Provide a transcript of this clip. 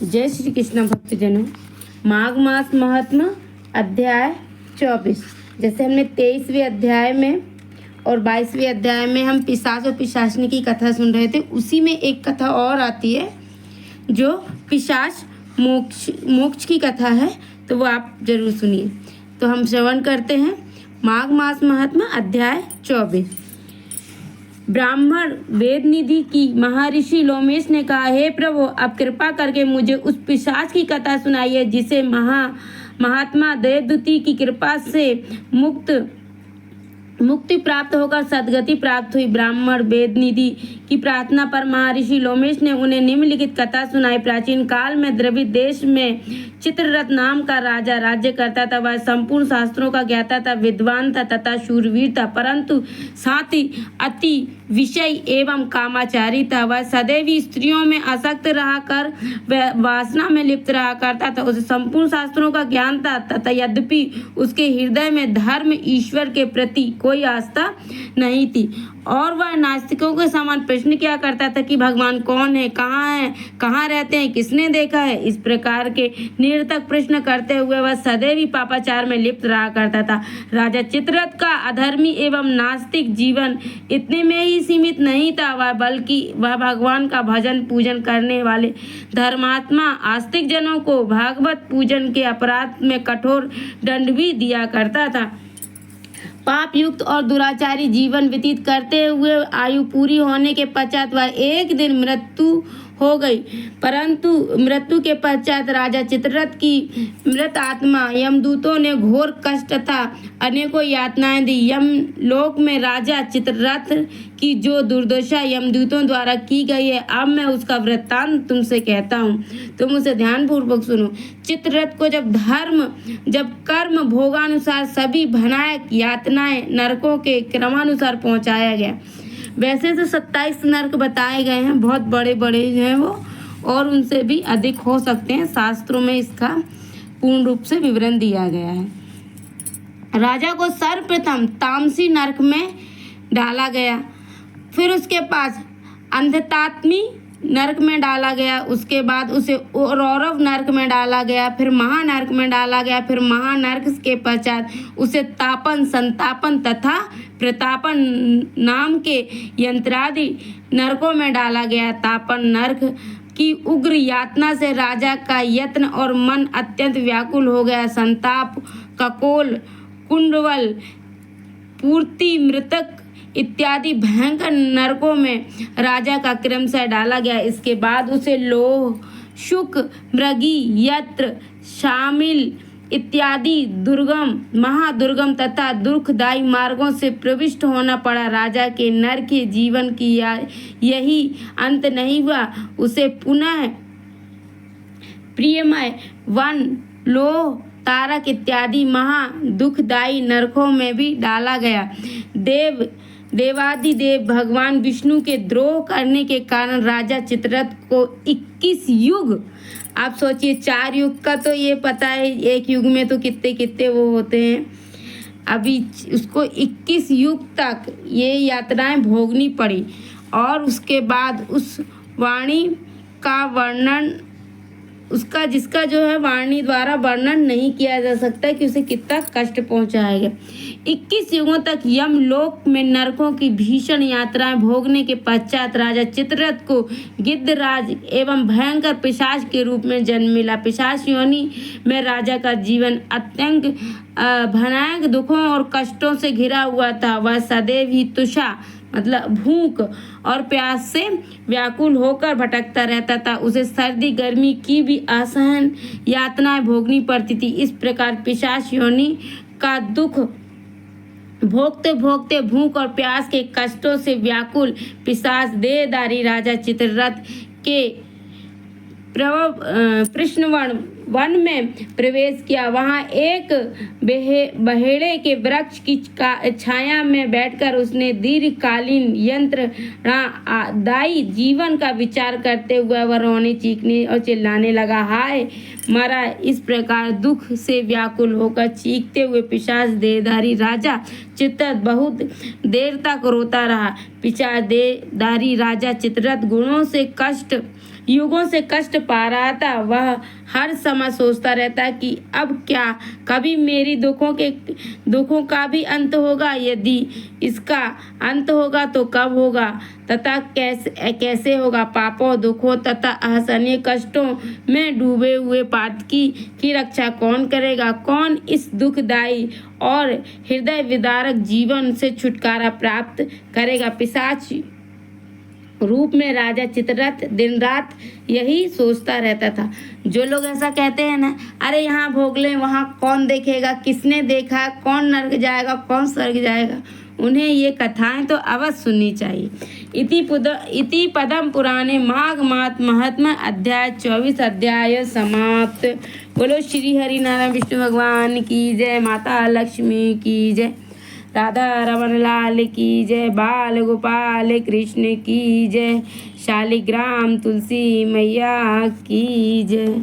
जय श्री कृष्ण भक्तजनों। माघ मास महात्मा अध्याय 24। जैसे हमने 23वें अध्याय में और 22वें अध्याय में हम पिशाच और पिशाचनी की कथा सुन रहे थे, उसी में एक कथा और आती है जो पिशाच मोक्ष की कथा है, तो वो आप जरूर सुनिए। तो हम श्रवण करते हैं। माघ मास महात्मा अध्याय 24। ब्राह्मण वेद निधि की महर्षि लोमेश ने कहा, हे प्रभु, आप कृपा करके मुझे उस पिशाच की कथा सुनाइए जिसे महात्मा देवदूती की कृपा से मुक्ति प्राप्त होकर सद्गति प्राप्त हुई। ब्राह्मण वेद निधि की प्रार्थना पर महर्षि लोमेश ने उन्हें निम्नलिखित कथा सुनाई। प्राचीन काल में द्रविड़ देश में चित्ररथ नाम का राजा राज्य करता था। वह संपूर्ण शास्त्रों का ज्ञाता था, विद्वान था तथा शूरवीर था, परंतु साथ ही अति विषय एवं कामाचारी था। वह सदैव स्त्रियों में आसक्त रहा कर वासना में लिप्त रहा करता था। उसे संपूर्ण शास्त्रों का ज्ञान था तथा यद्यपि उसके हृदय में धर्म ईश्वर के प्रति कोई आस्था नहीं थी और वह नास्तिकों के समान प्रश्न किया करता था कि भगवान कौन है, कहाँ रहते हैं, किसने देखा है। इस प्रकार के निरर्थक प्रश्न करते हुए वह सदैव ही पापाचार में लिप्त रहा करता था। राजा चित्ररथ का अधर्मी एवं नास्तिक जीवन इतने में ही सीमित नहीं था, बल्कि वह भगवान का भजन पूजन करने वाले धर्मात्मा आस्तिक जनों को भागवत पूजन के अपराध में कठोर दंड भी दिया करता था। पाप युक्त और दुराचारी जीवन व्यतीत करते हुए आयु पूरी होने के पश्चात वह एक दिन मृत्यु हो गई, परंतु मृत्यु के पश्चात राजा चित्ररथ की मृत आत्मा यमदूतों ने घोर कष्ट तथा अनेकों यातनाएं दी। यमलोक में राजा चित्ररथ की जो दुर्दशा यमदूतों द्वारा की गई है, अब मैं उसका वृत्तांत तुमसे कहता हूँ, तुम उसे ध्यानपूर्वक सुनो। चित्ररथ को जब कर्म भोगानुसार सभी भयानक यातनाएं नरकों के क्रमानुसार पहुँचाया गया। वैसे तो 27 नरक बताए गए हैं, बहुत बड़े बड़े हैं वो, और उनसे भी अधिक हो सकते हैं। शास्त्रों में इसका पूर्ण रूप से विवरण दिया गया है। राजा को सर्वप्रथम तामसी नरक में डाला गया, फिर उसके पास अंधतात्मी नरक में डाला गया, उसके बाद उसे रौरव नरक में डाला गया, फिर महानरक में डाला गया, फिर महानरक के पश्चात उसे तापन, संतापन तथा प्रतापन नाम के यंत्रादि नरकों में डाला गया। तापन नरक की उग्र यातना से राजा का यत्न और मन अत्यंत व्याकुल हो गया। संताप, ककोल, कुंडवल, पूर्ति, मृतक इत्यादि भयंकर नरकों में राजा का क्रमशः डाला गया। इसके बाद उसे लोह, शुक, मृगी, यत्र, शामिल इत्यादि दुर्गम, महादुर्गम तथा दुखदायी मार्गों से प्रविष्ट होना पड़ा। राजा के नरकीय जीवन की यही अंत नहीं हुआ, उसे पुनः प्रियमय वन, लोह, तारक इत्यादि महा दुखदायी नरकों में भी डाला गया। देवादिदेव भगवान विष्णु के द्रोह करने के कारण राजा चित्ररथ को 21 युग, आप सोचिए 4 युग का तो ये पता है, एक युग में तो कितने वो होते हैं, अभी उसको 21 युग तक ये यातनाएं भोगनी पड़ी। और उसके बाद उस वाणी का वर्णन, उसका जिसका जो है वाणी द्वारा वर्णन नहीं किया जा सकता कि उसे कितना कष्ट पहुंचाया गया। 21 युगों तक यमलोक में नरकों की भीषण यात्राएं भोगने के पश्चात राजा चित्ररथ को गिद्धराज एवं भयंकर पिशाच के रूप में जन्म मिला। पिशाच योनि में राजा का जीवन अत्यंत भयानक दुखों और कष्टों से घिरा हुआ था। वह सदैव ही तुषा मतलब भूख और प्यास से व्याकुल होकर भटकता रहता था। उसे सर्दी गर्मी की भी असहन यातनाएं भोगनी पड़ती थी। इस प्रकार पिशाच योनि का दुख भोगते भोगते भूख और प्यास के कष्टों से व्याकुल पिशाच देहधारी राजा चित्ररथ के कृष्णवर्ण वन में प्रवेश किया। वहां एक बहेड़े के वृक्ष की छाया में बैठकर उसने दीर्घकालीन यंत्रणादायी जीवन का विचार करते हुए वह रोने, चीखने और चिल्लाने लगा, हाय मरा। इस प्रकार दुख से व्याकुल होकर चीखते हुए पिशाच देहधारी राजा चित्ररथ बहुत देर तक रोता रहा। पिशाच देहधारी राजा चित्ररथ गुणों से कष्ट युगों से कष्ट पा रहा था। वह हर समय सोचता रहता कि अब क्या कभी मेरी दुखों का भी अंत होगा? यदि इसका अंत होगा तो कब होगा तथा कैसे होगा? पापों, दुखों तथा असहनीय कष्टों में डूबे हुए पातकी की रक्षा कौन करेगा? कौन इस दुखदायी और हृदय विदारक जीवन से छुटकारा प्राप्त करेगा? पिशाच रूप में राजा चित्ररथ दिन रात यही सोचता रहता था। जो लोग ऐसा कहते हैं ना, अरे यहाँ भोग लें, वहाँ कौन देखेगा, किसने देखा, कौन नरक जाएगा, कौन स्वर्ग जाएगा, उन्हें ये कथाएं तो अवश्य सुननी चाहिए। इति पदम पुराणे माघ मास महात्मा अध्याय 24 अध्याय समाप्त। बोलो श्री हरि नारायण विष्णु भगवान की जय, माता लक्ष्मी की जय, राधा रमन लाल की जय, बाल गोपाल कृष्ण की जय, शालिग्राम तुलसी मैया की जय।